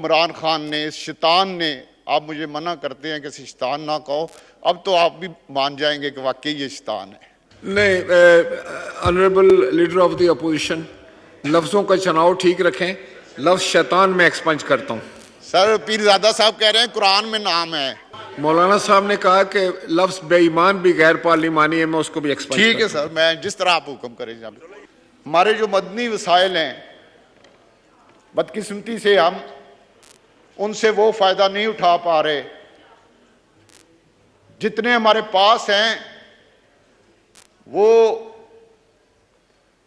इमरान खान ने, इस शैतान ने, आप मुझे मना करते हैं कि शैतान ना कहो, अब तो आप भी मान जाएंगे कि वाकई ये शैतान है। नहीं, honourable leader of the opposition, लफ्जों का चुनाव ठीक रखें। लफ्ज शैतान में एक्सपंज करता हूं। सर, पीरजादा साहब कह रहे हैं कुरान में नाम है। मौलाना साहब ने कहा कि लफ्ज बेईमान भी गैर पार्लिमानी है, मैं उसको भी एक्सपंज ठीक है सर, मैं जिस तरह आप हुक्म करें। हमारे जो मदनी वसाइल हैं, बदकिस्मती से हम उनसे वो फायदा नहीं उठा पा रहे। जितने हमारे पास हैं वो,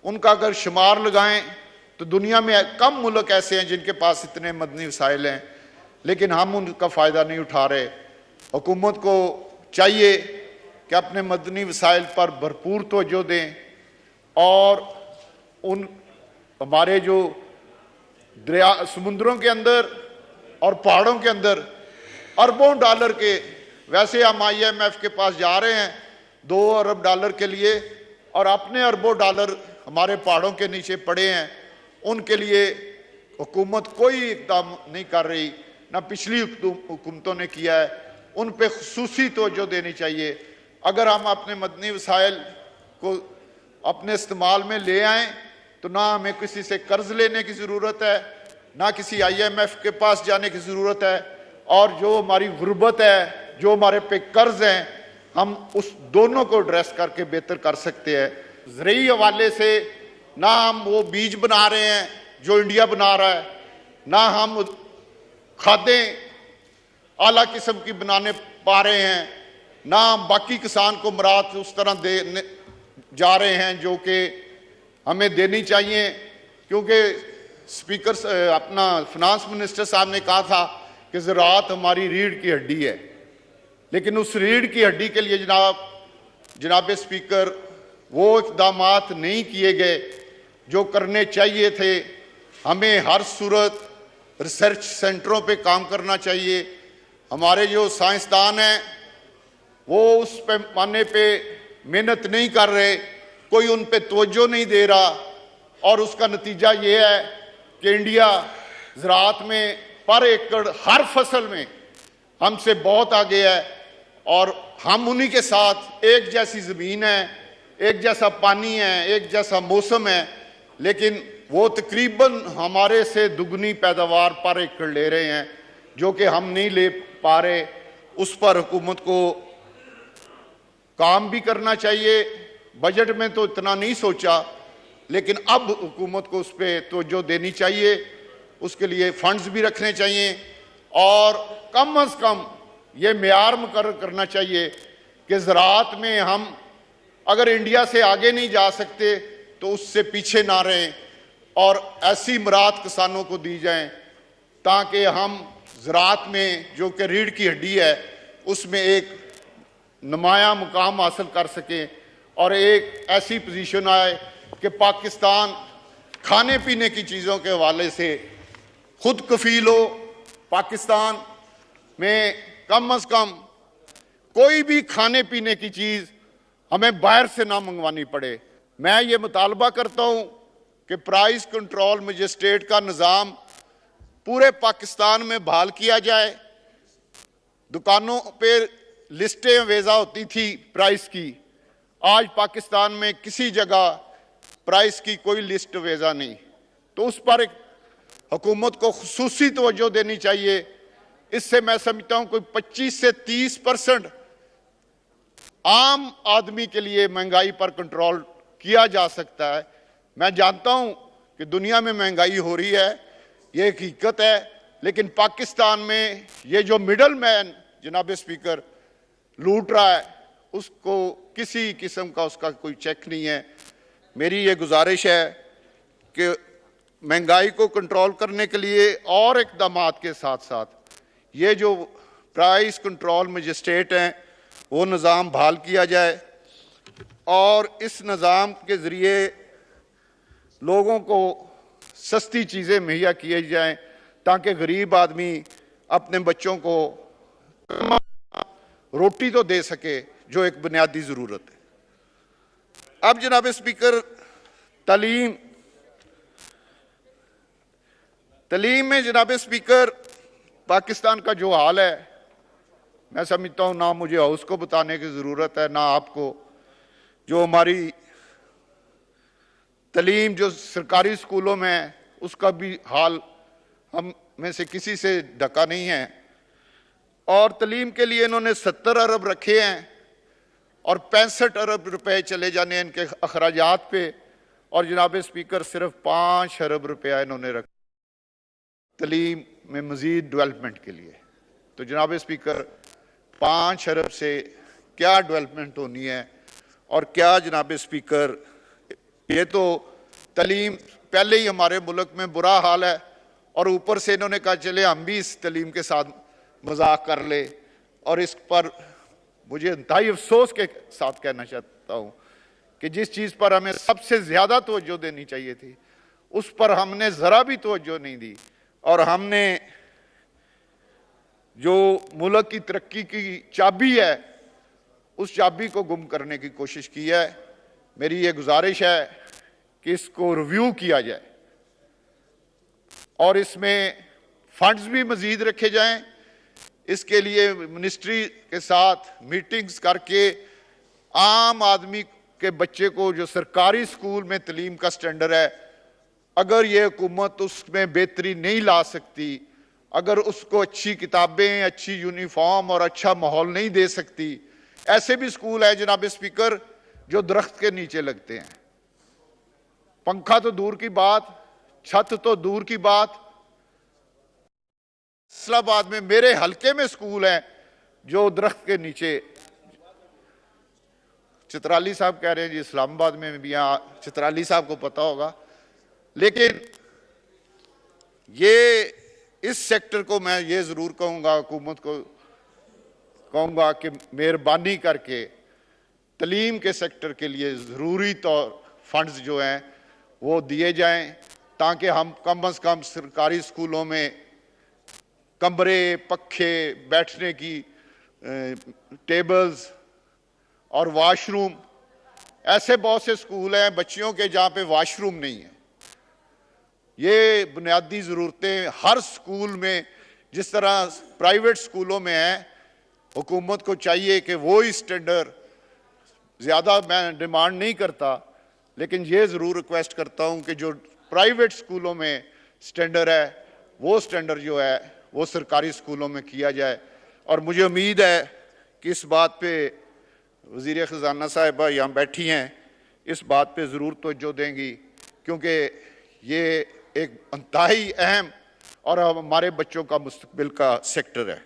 उनका अगर शुमार लगाएं तो दुनिया में कम मुल्क ऐसे हैं जिनके पास इतने मदनी वसाइल हैं, लेकिन हम उनका फायदा नहीं उठा रहे। हुकूमत को चाहिए कि अपने मदनी वसाइल पर भरपूर तवज्जो दें और उन हमारे जो दरिया, समुद्रों के अंदर और पहाड़ों के अंदर अरबों डॉलर के, वैसे हम IMF के पास जा रहे हैं 2 अरब डॉलर के लिए, और अपने अरबों डॉलर हमारे पहाड़ों के नीचे पड़े हैं, उनके लिए हुकूमत कोई इक़दाम नहीं कर रही, ना पिछली हुकूमतों ने किया है। उन पे खुसूसी तवज्जो देनी चाहिए। अगर हम अपने मदनी वसाइल को अपने इस्तेमाल में ले आएँ तो ना हमें किसी से कर्ज लेने की ज़रूरत है, ना किसी IMF के पास जाने की ज़रूरत है, और जो हमारी गुर्बत है, जो हमारे पे कर्ज हैं, हम उस दोनों को एड्रेस करके बेहतर कर सकते हैं। ज़रूरी हवाले से ना हम वो बीज बना रहे हैं जो इंडिया बना रहा है, ना हम खादें आला किस्म की बनाने पा रहे हैं, ना हम बाकी किसान को मराद उस तरह दे जा रहे हैं जो कि हमें देनी चाहिए। क्योंकि स्पीकर अपना फिनांस मिनिस्टर साहब ने कहा था कि ज़राअत हमारी रीढ़ की हड्डी है, लेकिन उस रीढ़ की हड्डी के लिए जनाब स्पीकर वो इक़दामात नहीं किए गए जो करने चाहिए थे। हमें हर सूरत रिसर्च सेंटरों पे काम करना चाहिए। हमारे जो साइंसदान हैं वो उस पैमाने पे मेहनत नहीं कर रहे, कोई उन पे तवज्जो नहीं दे रहा, और उसका नतीजा ये है कि इंडिया ज़राअत में पर एकड़ हर फसल में हमसे बहुत आगे है, और हम उन्हीं के साथ एक जैसी ज़मीन है, एक जैसा पानी है, एक जैसा मौसम है, लेकिन वो तकरीबन हमारे से दुगनी पैदावार पर एकड़ ले रहे हैं जो कि हम नहीं ले पा रहे। उस पर हुकूमत को काम भी करना चाहिए। बजट में तो इतना नहीं सोचा, लेकिन अब हुकूमत को उस पर तवज्जो देनी चाहिए, उसके लिए फंड्स भी रखने चाहिए, और कम अज़ कम ये मेयार मुकर्रर करना चाहिए कि ज़राअत में हम अगर इंडिया से आगे नहीं जा सकते तो उससे पीछे ना रहें, और ऐसी मराद किसानों को दी जाएं ताकि हम ज़राअत में जो कि रीढ़ की हड्डी है उसमें एक नुमाया मुकाम हासिल कर सकें, और एक ऐसी पोजीशन आए कि पाकिस्तान खाने पीने की चीज़ों के हवाले से खुद कफील हो। पाकिस्तान में कम अज़ कम कोई भी खाने पीने की चीज़ हमें बाहर से ना मंगवानी पड़े। मैं ये मुतालबा करता हूँ कि प्राइस कंट्रोल मजिस्ट्रेट का निज़ाम पूरे पाकिस्तान में बहाल किया जाए। दुकानों पे लिस्टें वेज़ा होती थी प्राइस की, आज पाकिस्तान में किसी जगह प्राइस की कोई लिस्ट वेज़ा नहीं, तो उस पर हुकूमत को खुसूसी तवज्जो देनी चाहिए। इससे मैं समझता हूँ कोई 25 से 30% आम आदमी के लिए महंगाई पर कंट्रोल किया जा सकता है। मैं जानता हूँ कि दुनिया में महंगाई हो रही है, ये हकीकत है, लेकिन पाकिस्तान में ये जो मिडल मैन जनाब स्पीकर लूट रहा है, उसको किसी किस्म का उसका कोई चेक नहीं है। मेरी ये गुजारिश है कि महंगाई को कंट्रोल करने के लिए और इक़दामात के साथ साथ ये जो प्राइस कंट्रोल मजिस्ट्रेट हैं वो निज़ाम बहाल किया जाए, और इस निज़ाम के ज़रिए लोगों को सस्ती चीज़ें मुहैया किए जाएं ताकि गरीब आदमी अपने बच्चों को रोटी तो दे सके जो एक बुनियादी ज़रूरत है। अब जनाब स्पीकर, तालीम में जनाब स्पीकर पाकिस्तान का जो हाल है, मैं समझता हूं ना मुझे हाउस को बताने की ज़रूरत है ना आपको। जो हमारी तालीम जो सरकारी स्कूलों में है उसका भी हाल हम में से किसी से ढका नहीं है। और तालीम के लिए इन्होंने 70 अरब रखे हैं और 65 अरब रुपए चले जाने हैं इनके अखराजात पे, और जनाब स्पीकर सिर्फ 5 अरब रुपया इन्होंने रखा तालीम में मजीद डेवलपमेंट के लिए। तो जनाब स्पीकर 5 अरब से क्या डेवलपमेंट होनी है? और क्या जनाब स्पीकर, ये तो तालीम पहले ही हमारे मुल्क में बुरा हाल है और ऊपर से इन्होंने कहा चले हम भी इस तालीम के साथ मजाक कर ले। और इस पर मुझे इंतहाई अफसोस के साथ कहना चाहता हूँ कि जिस चीज़ पर हमें सबसे ज़्यादा तवज्जो देनी चाहिए थी उस पर हमने ज़रा भी तवज्जो नहीं दी, और हमने जो मुल्क की तरक्की की चाबी है उस चाबी को गुम करने की कोशिश की है। मेरी ये गुजारिश है कि इसको रिव्यू किया जाए और इसमें फंड्स भी मजीद रखे जाएं। इसके लिए मिनिस्ट्री के साथ मीटिंग्स करके आम आदमी के बच्चे को जो सरकारी स्कूल में तालीम का स्टैंडर्ड है, अगर ये हुकूमत उसमें बेहतरी नहीं ला सकती, अगर उसको अच्छी किताबें, अच्छी यूनिफॉर्म और अच्छा माहौल नहीं दे सकती, ऐसे भी स्कूल है जनाब स्पीकर जो दरख्त के नीचे लगते हैं। पंखा तो दूर की बात, छत तो दूर की बात, इस्लामाबाद में मेरे हलके में स्कूल है जो दरख्त के नीचे। चित्राली साहब कह रहे हैं जी इस्लामाबाद में भी, यहाँ चित्राली साहब को पता होगा। लेकिन ये इस सेक्टर को मैं ये जरूर कहूंगा, हुकूमत को कहूंगा कि मेहरबानी करके तालीम के सेक्टर के लिए ज़रूरी तौर फंड्स जो हैं वो दिए जाएं, ताकि हम कम से कम सरकारी स्कूलों में कमरे, पखे, बैठने की टेबल्स और वाशरूम, ऐसे बहुत से स्कूल हैं बच्चियों के जहाँ पे वाशरूम नहीं है। ये बुनियादी ज़रूरतें हर स्कूल में जिस तरह प्राइवेट स्कूलों में है, हुकूमत को चाहिए कि वो ही स्टैंडर्ड, ज़्यादा मैं डिमांड नहीं करता लेकिन ये ज़रूर रिक्वेस्ट करता हूँ कि जो प्राइवेट स्कूलों में स्टैंडर्ड है वो स्टैंडर्ड जो है वो सरकारी स्कूलों में किया जाए। और मुझे उम्मीद है कि इस बात पे वज़ीर ख़ज़ाना साहिबा यहाँ बैठी हैं, इस बात पे ज़रूर तवज्जो देंगी, क्योंकि ये एक इंतहाई अहम और हमारे बच्चों का मुस्तकबिल का सेक्टर है।